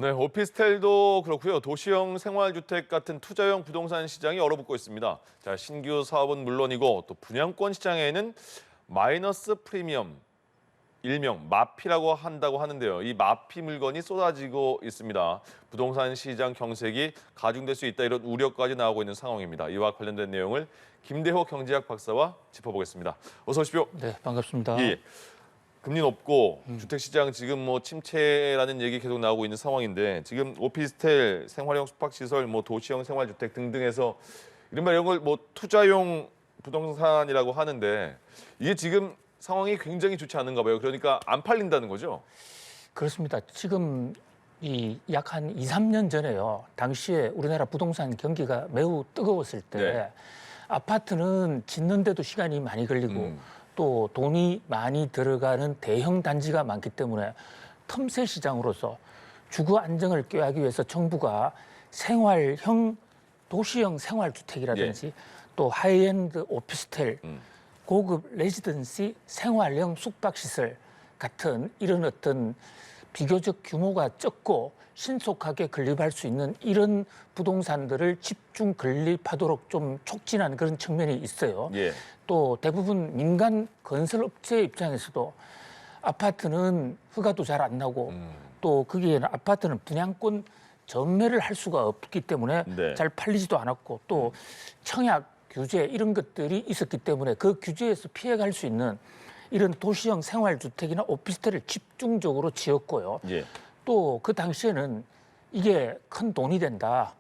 네, 오피스텔도 그렇고요. 도시형 생활주택 같은 투자형 부동산 시장이 얼어붙고 있습니다. 자, 신규 사업은 물론이고 또 분양권 시장에는 마이너스 프리미엄, 일명 마피라고 한다고 하는데요. 이 마피 물건이 쏟아지고 있습니다. 부동산 시장 경색이 가중될 수 있다 이런 우려까지 나오고 있는 상황입니다. 이와 관련된 내용을 김대호 경제학 박사와 짚어보겠습니다. 어서 오십시오. 네, 반갑습니다. 예. 금리 높고 주택시장 지금 뭐 침체라는 얘기 계속 나오고 있는 상황인데 지금 오피스텔, 생활형 숙박시설, 뭐 도시형 생활주택 등등해서 이른바 이런 걸 뭐 투자용 부동산이라고 하는데 이게 지금 상황이 굉장히 좋지 않은가 봐요. 그러니까 안 팔린다는 거죠? 그렇습니다. 지금 이 약 한 2, 3년 전에요. 당시에 우리나라 부동산 경기가 매우 뜨거웠을 때 네. 아파트는 짓는데도 시간이 많이 걸리고 또 돈이 많이 들어가는 대형 단지가 많기 때문에 틈새 시장으로서 주거 안정을 꾀하기 위해서 정부가 생활형 도시형 생활주택이라든지 또 하이엔드 오피스텔 고급 레지던시 생활형 숙박시설 같은 이런 어떤 비교적 규모가 적고 신속하게 건립할 수 있는 이런 부동산들을 집중 건립하도록 좀 촉진하는 그런 측면이 있어요. 예. 또 대부분 민간 건설업체 입장에서도 아파트는 허가도 잘 안 나고 또 거기에는 아파트는 분양권 전매를 할 수가 없기 때문에 네. 잘 팔리지도 않았고 또 청약 규제 이런 것들이 있었기 때문에 그 규제에서 피해갈 수 있는 이런 도시형 생활주택이나 오피스텔을 집중적으로 지었고요. 예. 또 그 당시에는 이게 큰 돈이 된다.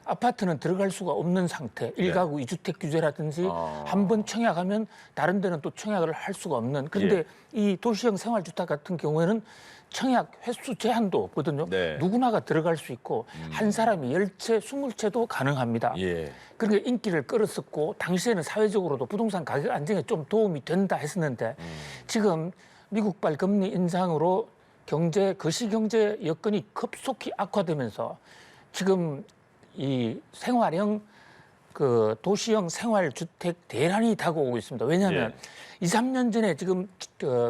아파트는 들어갈 수가 없는 상태, 일가구 이주택 규제라든지 한 번 청약하면 다른 데는 또 청약을 할 수가 없는. 그런데 이 도시형 생활주택 같은 경우에는 청약 횟수 제한도 없거든요. 네. 누구나가 들어갈 수 있고 한 사람이 10채, 20채도 가능합니다. 예. 그러니까 인기를 끌었었고 당시에는 사회적으로도 부동산 가격 안정에 좀 도움이 된다 했었는데 지금 미국발 금리 인상으로 거시경제 여건이 급속히 악화되면서 지금 이 생활형 그 도시형 생활주택 대란이 다가오고 있습니다. 왜냐하면 2, 3년 전에 지금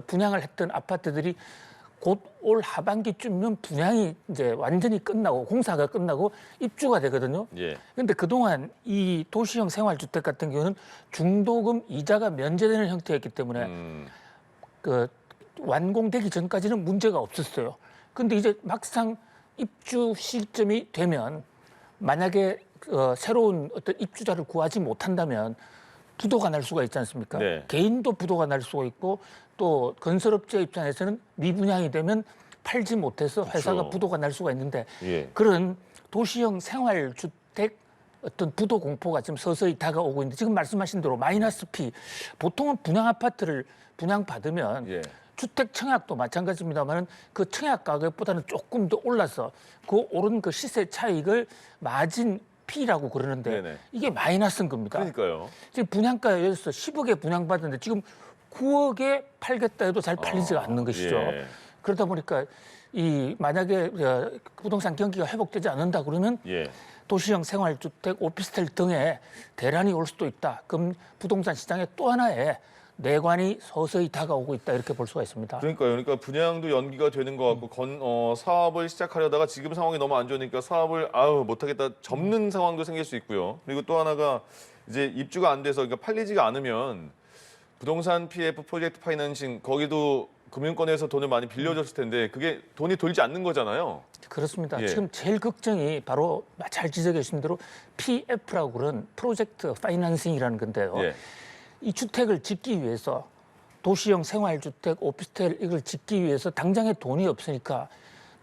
분양을 했던 아파트들이 곧 올 하반기쯤이면 분양이 이제 완전히 끝나고 공사가 끝나고 입주가 되거든요. 예. 그런데 그동안 이 도시형 생활주택 같은 경우는 중도금 이자가 면제되는 형태였기 때문에 그 완공되기 전까지는 문제가 없었어요. 근데 이제 막상 입주 시점이 되면 만약에 새로운 어떤 입주자를 구하지 못한다면 부도가 날 수가 있지 않습니까? 네. 개인도 부도가 날 수가 있고 또 건설업체 입장에서는 미분양이 되면 팔지 못해서 회사가 그렇죠. 부도가 날 수가 있는데 예. 그런 도시형 생활주택 어떤 부도 공포가 지금 서서히 다가오고 있는데 지금 말씀하신 대로 마이너스 피 보통은 분양 아파트를 분양받으면 예. 주택 청약도 마찬가지입니다만 그 청약 가격보다는 조금 더 올라서 그 오른 그 시세 차익을 마진 피라고 그러는데 네네. 이게 마이너스인 겁니다. 그러니까요. 지금 분양가에 의해서 10억에 분양받았는데 지금 9억에 팔겠다 해도 잘 팔리지가 않는 것이죠. 예. 그러다 보니까 이 만약에 부동산 경기가 회복되지 않는다 그러면 예. 도시형 생활주택, 오피스텔 등에 대란이 올 수도 있다. 그럼 부동산 시장에 또 하나의 내관이 서서히 다가오고 있다 이렇게 볼 수가 있습니다. 그러니까요. 그러니까 분양도 연기가 되는 것 같고 사업을 시작하려다가 지금 상황이 너무 안 좋으니까 사업을 못하겠다 접는 상황도 생길 수 있고요. 그리고 또 하나가 이제 입주가 안 돼서 그러니까 팔리지가 않으면 부동산 PF 프로젝트 파이낸싱 거기도 금융권에서 돈을 많이 빌려줬을 텐데 그게 돈이 돌지 않는 거잖아요. 그렇습니다. 예. 지금 제일 걱정이 바로 잘 지적해 주신 대로 PF라고 그런 프로젝트 파이낸싱이라는 건데요. 예. 이 주택을 짓기 위해서 도시형 생활주택, 오피스텔 이걸 짓기 위해서 당장에 돈이 없으니까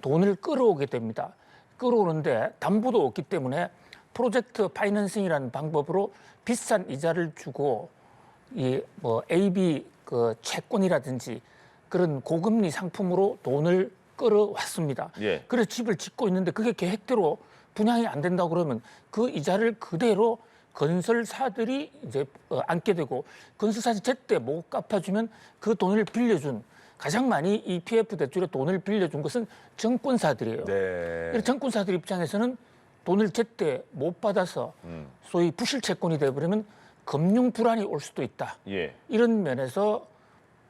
돈을 끌어오게 됩니다. 끌어오는데 담보도 없기 때문에 프로젝트 파이낸싱이라는 방법으로 비싼 이자를 주고 이 뭐 AB 그 채권이라든지 그런 고금리 상품으로 돈을 끌어왔습니다. 예. 그래서 집을 짓고 있는데 그게 계획대로 분양이 안 된다고 그러면 그 이자를 그대로 건설사들이 이제 안게 되고 건설사들이 제때 못 갚아주면 그 돈을 빌려준 가장 많이 이 PF 대출에 돈을 빌려준 것은 정권사들이에요. 네. 그래서 정권사들 입장에서는 돈을 제때 못 받아서 소위 부실 채권이 돼버리면 금융 불안이 올 수도 있다. 예. 이런 면에서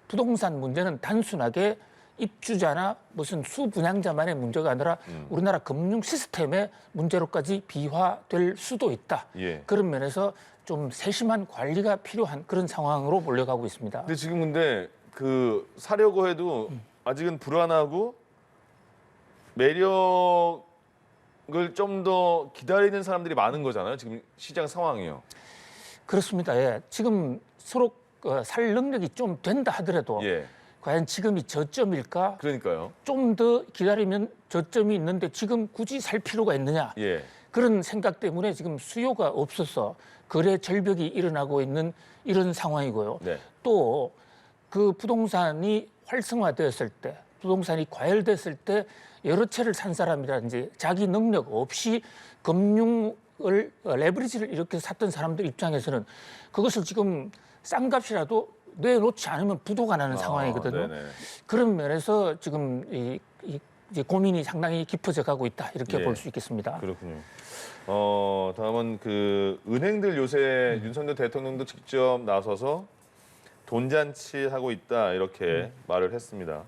부동산 문제는 단순하게 입주자나 무슨 수분양자만의 문제가 아니라 우리나라 금융 시스템의 문제로까지 비화될 수도 있다. 예. 그런 면에서 좀 세심한 관리가 필요한 그런 상황으로 몰려가고 있습니다. 근데 지금 근데 그 사려고 해도 아직은 불안하고 매력을 좀 더 기다리는 사람들이 많은 거잖아요. 지금 시장 상황이요. 그렇습니다. 예. 지금 서로 살 능력이 좀 된다 하더라도 예. 과연 지금이 저점일까? 그러니까요. 좀 더 기다리면 저점이 있는데 지금 굳이 살 필요가 있느냐? 예. 그런 생각 때문에 지금 수요가 없어서 거래 절벽이 일어나고 있는 이런 상황이고요. 네. 또 그 부동산이 활성화되었을 때, 부동산이 과열됐을 때 여러 채를 산 사람이라든지 자기 능력 없이 금융을 레버리지를 이렇게 샀던 사람들 입장에서는 그것을 지금 싼 값이라도 내놓지 않으면 부도가 나는 상황이거든요. 네네. 그런 면에서 지금 이제 고민이 상당히 깊어져 가고 있다 이렇게 예. 볼 수 있겠습니다. 그렇군요. 다음은 그 은행들 요새 윤석열 대통령도 직접 나서서 돈잔치 하고 있다 이렇게 말을 했습니다.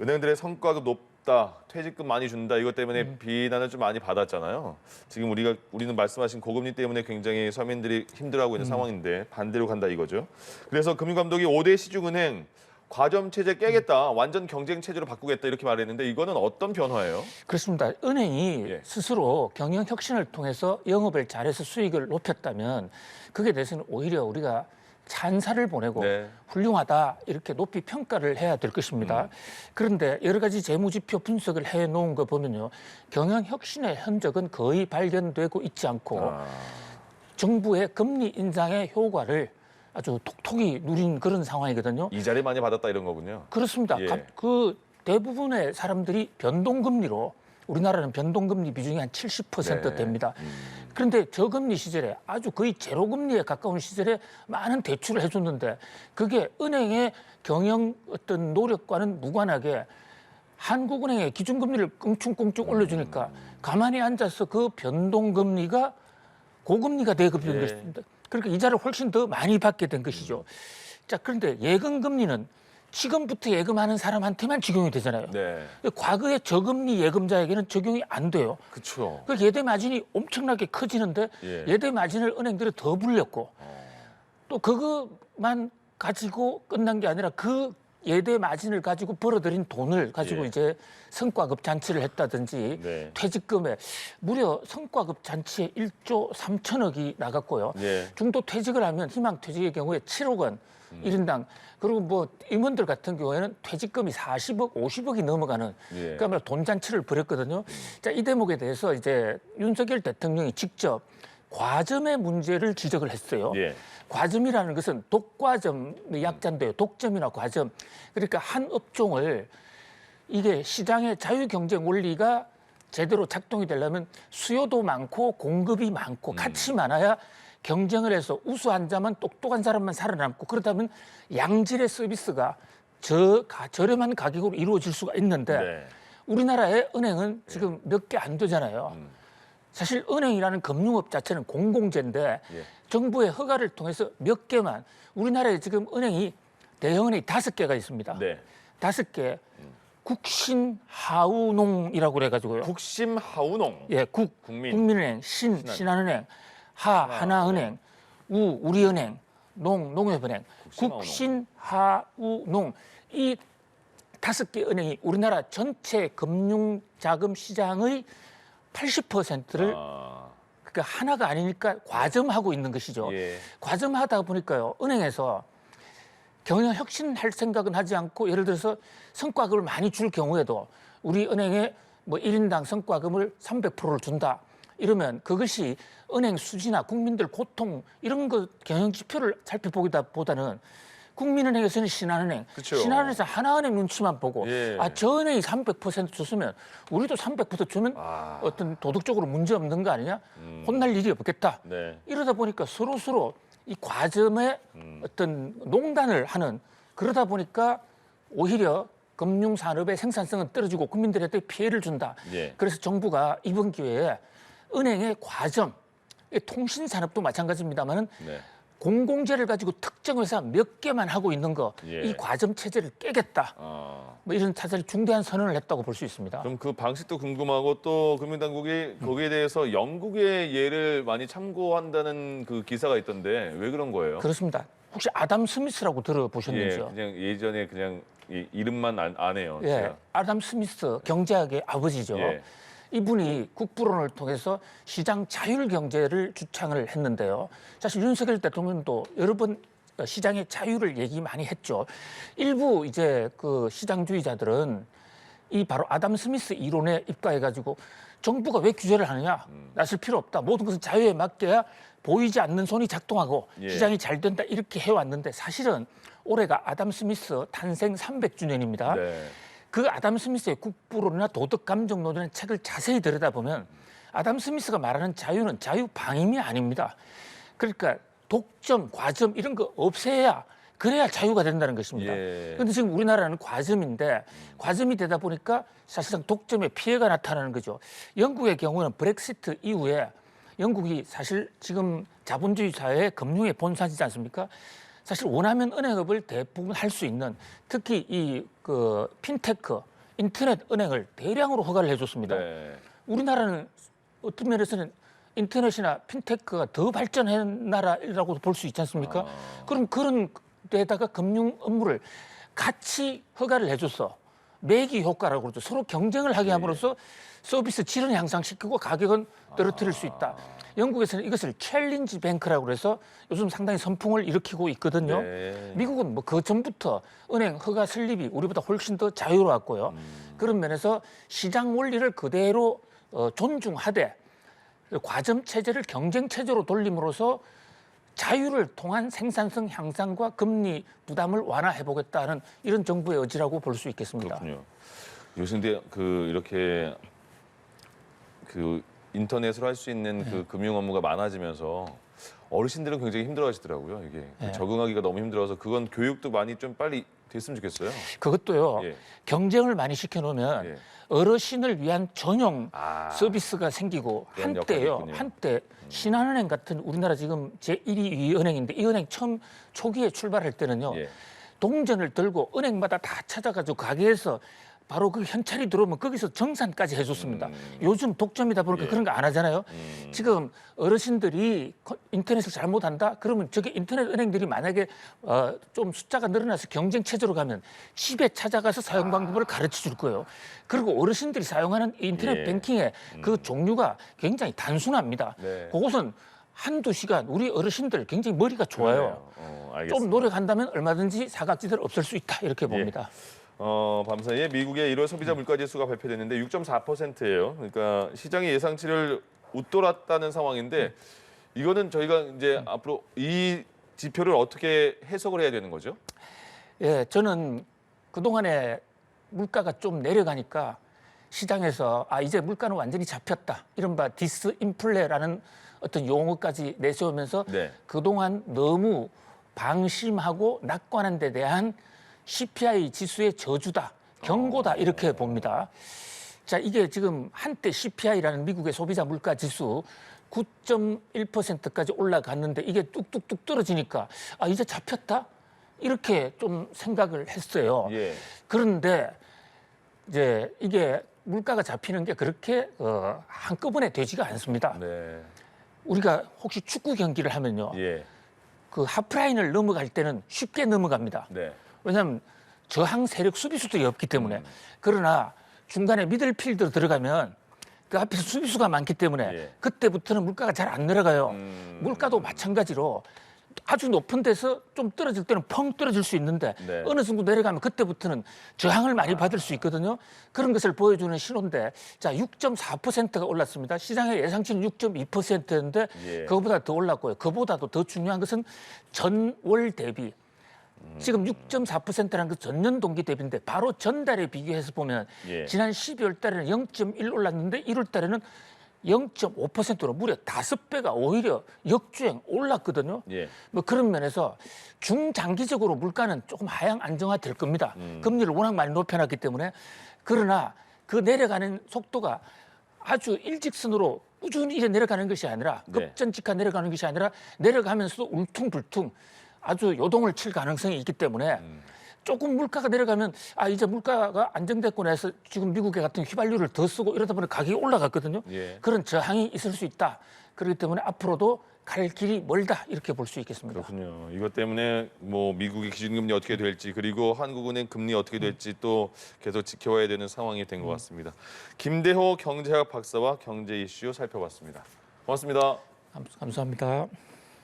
은행들의 성과급 높다, 퇴직금 많이 준다 이것 때문에 비난을 좀 많이 받았잖아요. 지금 우리는 말씀하신 고금리 때문에 굉장히 서민들이 힘들어하고 있는 상황인데 반대로 간다 이거죠. 그래서 금융감독이 5대 시중은행 과점 체제 깨겠다, 완전 경쟁 체제로 바꾸겠다 이렇게 말했는데 이거는 어떤 변화예요? 그렇습니다. 은행이 예. 스스로 경영 혁신을 통해서 영업을 잘해서 수익을 높였다면 그게 대해서는 오히려 우리가 찬사를 보내고 네. 훌륭하다 이렇게 높이 평가를 해야 될 것입니다. 그런데 여러 가지 재무지표 분석을 해놓은 거 보면요. 경영 혁신의 흔적은 거의 발견되고 있지 않고 정부의 금리 인상의 효과를 아주 톡톡히 누린 그런 상황이거든요. 이자리 많이 받았다 이런 거군요. 그렇습니다. 예. 그 대부분의 사람들이 변동금리로 우리나라는 변동금리 비중이 한 70% 네. 됩니다. 그런데 저금리 시절에 아주 거의 제로금리에 가까운 시절에 많은 대출을 해줬는데 그게 은행의 경영 어떤 노력과는 무관하게 한국은행의 기준금리를 껑충껑충 올려주니까 가만히 앉아서 그 변동금리가 고금리가 되어버린 예. 것입니다. 그러니까 이자를 훨씬 더 많이 받게 된 것이죠. 자, 그런데 예금금리는 지금부터 예금하는 사람한테만 적용이 되잖아요. 네. 과거의 저금리 예금자에게는 적용이 안 돼요. 그렇죠. 그 예대 마진이 엄청나게 커지는데 예. 예대 마진을 은행들이 더 불렸고 또 그것만 가지고 끝난 게 아니라 그 예대 마진을 가지고 벌어들인 돈을 가지고 예. 이제 성과급 잔치를 했다든지 네. 퇴직금에 무려 성과급 잔치에 1조 3천억이 나갔고요. 예. 중도 퇴직을 하면 희망 퇴직의 경우에 7억 원 1인당 그리고 뭐 임원들 같은 경우에는 퇴직금이 40억, 50억이 넘어가는 예. 그야말로 돈 잔치를 벌였거든요. 자, 이 대목에 대해서 이제 윤석열 대통령이 직접 과점의 문제를 지적을 했어요. 예. 과점이라는 것은 독과점의 약자인데요. 독점이나 과점. 그러니까 한 업종을 이게 시장의 자유경쟁 원리가 제대로 작동이 되려면 수요도 많고 공급이 많고 같이 많아야 경쟁을 해서 우수한 자만 똑똑한 사람만 살아남고 그렇다면 양질의 서비스가 저렴한 가격으로 이루어질 수가 있는데 네. 우리나라의 은행은 지금 몇 개 안 되잖아요. 사실 은행이라는 금융업 자체는 공공재인데 예. 정부의 허가를 통해서 몇 개만 우리나라에 지금 은행이 대형은행이 5개가 있습니다. 네. 5개 국신하우농이라고 그래가지고요. 국심하우농. 예, 국민. 국민은행, 신한은행, 하나은행, 우리은행, 농협은행, 국신하우농 이 5개 은행이 우리나라 전체 금융자금 시장의 80%를 그러니까 하나가 아니니까 과점하고 있는 것이죠. 예. 과점하다 보니까요. 은행에서 경영 혁신할 생각은 하지 않고 예를 들어서 성과금을 많이 줄 경우에도 우리 은행에 뭐 1인당 성과금을 300%를 준다. 이러면 그것이 은행 수지나 국민들 고통 이런 거 경영 지표를 살펴보기보다는 국민은행에서는 신한은행, 그쵸. 신한은행에서 하나은행 눈치만 보고 예. 저 은행이 300% 줬으면 우리도 300% 주면 어떤 도덕적으로 문제 없는 거 아니냐? 혼날 일이 없겠다. 네. 이러다 보니까 서로 이 과점에 어떤 농단을 하는 그러다 보니까 오히려 금융산업의 생산성은 떨어지고 국민들한테 피해를 준다. 예. 그래서 정부가 이번 기회에 은행의 과점, 통신산업도 마찬가지입니다만은 네. 공공재를 가지고 특정 회사 몇 개만 하고 있는 거, 예. 이 과점 체제를 깨겠다. 뭐 이런 사실 중대한 선언을 했다고 볼 수 있습니다. 그럼 그 방식도 궁금하고 또 금융당국이 거기에 대해서 영국의 예를 많이 참고한다는 그 기사가 있던데 왜 그런 거예요? 그렇습니다. 혹시 아담 스미스라고 예, 들어보셨는지요? 그냥 예전에 그냥 이름만 안 해요. 예, 제가. 아담 스미스 경제학의 아버지죠. 예. 이분이 국부론을 통해서 시장 자율 경제를 주창을 했는데요. 사실 윤석열 대통령도 여러 번 시장의 자유를 얘기 많이 했죠. 일부 이제 그 시장주의자들은 이 바로 아담 스미스 이론에 입각해가지고 정부가 왜 규제를 하느냐? 나설 필요 없다. 모든 것은 자유에 맡겨야 보이지 않는 손이 작동하고 예. 시장이 잘 된다 이렇게 해왔는데 사실은 올해가 아담 스미스 탄생 300주년입니다. 네. 그 아담 스미스의 국부론이나 도덕 감정론이라는 책을 자세히 들여다보면 아담 스미스가 말하는 자유는 자유 방임이 아닙니다. 그러니까 독점, 과점 이런 거 없애야 그래야 자유가 된다는 것입니다. 예. 그런데 지금 우리나라는 과점인데 과점이 되다 보니까 사실상 독점에 피해가 나타나는 거죠. 영국의 경우는 브렉시트 이후에 영국이 사실 지금 자본주의 사회의 금융의 본산이지 않습니까? 사실 원하면 은행업을 대부분 할 수 있는 특히 이 그 핀테크 인터넷 은행을 대량으로 허가를 해줬습니다. 네. 우리나라는 어떤 면에서는 인터넷이나 핀테크가 더 발전한 나라라고 볼 수 있지 않습니까? 그럼 그런 데다가 금융 업무를 같이 허가를 해줘서 매기 효과라고 그러죠. 서로 경쟁을 하게 함으로써 서비스 질은 향상시키고 가격은 떨어뜨릴 수 있다. 영국에서는 이것을 챌린지 뱅크라고 그래서 요즘 상당히 선풍을 일으키고 있거든요. 네. 미국은 뭐 그 전부터 은행 허가 설립이 우리보다 훨씬 더 자유로웠고요. 그런 면에서 시장 원리를 그대로 존중하되 과점 체제를 경쟁 체제로 돌림으로써 자유를 통한 생산성 향상과 금리 부담을 완화해 보겠다는 이런 정부의 의지라고 볼 수 있겠습니다. 그렇군요. 요즘 근데 그 이렇게 그 인터넷으로 할 수 있는 그 금융 업무가 많아지면서 어르신들은 굉장히 힘들어하시더라고요. 이게 네. 적응하기가 너무 힘들어서 그건 교육도 많이 좀 빨리 됐으면 좋겠어요. 그것도요. 예. 경쟁을 많이 시켜놓으면 예. 어르신을 위한 전용 아. 서비스가 생기고 그런 한때요. 역할이 있군요. 한때 신한은행 같은 우리나라 지금 제1위 은행인데 이 은행 처음 초기에 출발할 때는요. 예. 동전을 들고 은행마다 다 찾아가지고 가게에서 바로 그 현찰이 들어오면 거기서 정산까지 해줬습니다. 요즘 독점이다 보니까 예. 그런 거 안 하잖아요. 지금 어르신들이 인터넷을 잘못한다? 그러면 저게 인터넷 은행들이 만약에 좀 숫자가 늘어나서 경쟁 체제로 가면 집에 찾아가서 사용 방법을 가르쳐 줄 거예요. 그리고 어르신들이 사용하는 인터넷 예. 뱅킹의 그 종류가 굉장히 단순합니다. 네. 그것은 한두 시간 우리 어르신들 굉장히 머리가 좋아요. 알겠습니다. 좀 노력한다면 얼마든지 사각지대를 없앨 수 있다 이렇게 봅니다. 밤사이에 미국의 1월 소비자 물가 지수가 발표됐는데 6.4%예요. 그러니까 시장의 예상치를 웃돌았다는 상황인데 이거는 저희가 이제 앞으로 이 지표를 어떻게 해석을 해야 되는 거죠? 예, 저는 그동안에 물가가 좀 내려가니까 시장에서 이제 물가는 완전히 잡혔다. 이른바 디스인플레라는 어떤 용어까지 내세우면서 네. 그동안 너무 방심하고 낙관한 데 대한 CPI 지수의 저주다, 경고다 이렇게 봅니다. 자, 이게 지금 한때 CPI라는 미국의 소비자 물가 지수 9.1%까지 올라갔는데 이게 뚝뚝뚝 떨어지니까 이제 잡혔다? 이렇게 좀 생각을 했어요. 예. 그런데 이제 이게 물가가 잡히는 게 그렇게 한꺼번에 되지가 않습니다. 네. 우리가 혹시 축구 경기를 하면요. 예. 그 하프라인을 넘어갈 때는 쉽게 넘어갑니다. 네. 왜냐하면 저항 세력 수비수들이 없기 때문에. 그러나 중간에 미들필드로 들어가면 그 앞에서 수비수가 많기 때문에 예. 그때부터는 물가가 잘 안 내려가요. 물가도 마찬가지로 아주 높은 데서 좀 떨어질 때는 펑 떨어질 수 있는데 네. 어느 정도 내려가면 그때부터는 저항을 많이 받을 수 있거든요. 그런 것을 보여주는 신호인데 자 6.4%가 올랐습니다. 시장의 예상치는 6.2%였는데 예. 그거보다 더 올랐고요. 그보다도 더 중요한 것은 전월 대비 지금 6.4%라는 그 전년 동기 대비인데 바로 전달에 비교해서 보면 예. 지난 12월 달에는 0.1 올랐는데 1월 달에는 0.5%로 무려 5배가 오히려 역주행 올랐거든요. 예. 뭐 그런 면에서 중장기적으로 물가는 조금 하향 안정화될 겁니다. 금리를 워낙 많이 높여놨기 때문에. 그러나 그 내려가는 속도가 아주 일직선으로 꾸준히 이래 내려가는 것이 아니라 네. 급전직하 내려가는 것이 아니라 내려가면서도 울퉁불퉁 아주 요동을 칠 가능성이 있기 때문에 조금 물가가 내려가면 이제 물가가 안정됐고 해서 지금 미국의 같은 휘발유를 더 쓰고 이러다 보니 가격이 올라갔거든요. 예. 그런 저항이 있을 수 있다. 그렇기 때문에 앞으로도 갈 길이 멀다 이렇게 볼 수 있겠습니다. 그렇군요. 이것 때문에 뭐 미국의 기준금리 어떻게 될지 그리고 한국은행 금리 어떻게 될지 또 계속 지켜봐야 되는 상황이 된 것 같습니다. 김대호 경제학 박사와 경제 이슈 살펴봤습니다. 고맙습니다. 감사합니다.